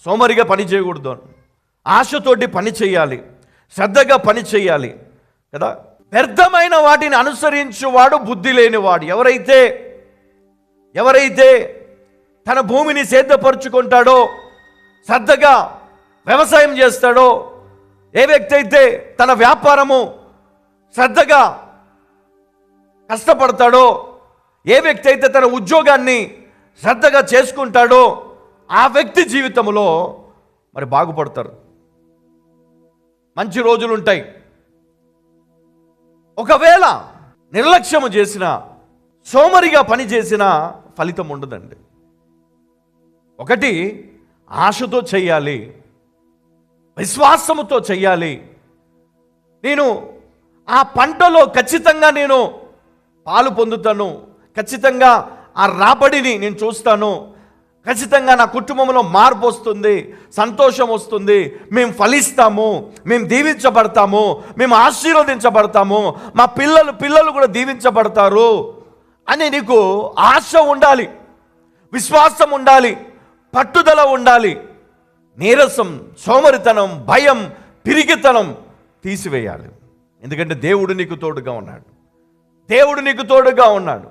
సోమరిగా పని చేయకూడదు, ఆశతోటి పని చేయాలి, శ్రద్ధగా పని చేయాలి కదా. వ్యర్థమైన వాటిని అనుసరించువాడు బుద్ధి లేనివాడు. ఎవరైతే తన భూమిని సేద్యపరుచుకుంటాడో, శ్రద్ధగా వ్యవసాయం చేస్తాడో, ఏ వ్యక్తి అయితే తన వ్యాపారము శ్రద్ధగా కష్టపడతాడో, ఏ వ్యక్తి అయితే తన ఉద్యోగాన్ని శ్రద్ధగా చేసుకుంటాడో, ఆ వ్యక్తి జీవితంలో మరి బాగుపడతారు, మంచి రోజులు ఉంటాయి. ఒకవేళ నిర్లక్ష్యము చేసిన, సోమరిగా పని చేసిన ఫలితం ఉండదండి. ఒకటి ఆశతో చెయ్యాలి, విశ్వాసముతో చెయ్యాలి. నేను ఆ పంటలో ఖచ్చితంగా నేను పాలు పొందుతాను, ఖచ్చితంగా ఆ రాబడిని నేను చూస్తాను, ఖచ్చితంగా నా కుటుంబంలో మార్పు వస్తుంది, సంతోషం వస్తుంది, మేము ఫలిస్తాము, మేము దీవించబడతాము, మేము ఆశీర్వదించబడతాము, మా పిల్లలు కూడా దీవించబడతారు అని నీకు ఆశ ఉండాలి, విశ్వాసం ఉండాలి, పట్టుదల ఉండాలి. నీరసం, సోమరితనం, భయం, పిరికితనం తీసివేయాలి. ఎందుకంటే దేవుడు నీకు తోడుగా ఉన్నాడు.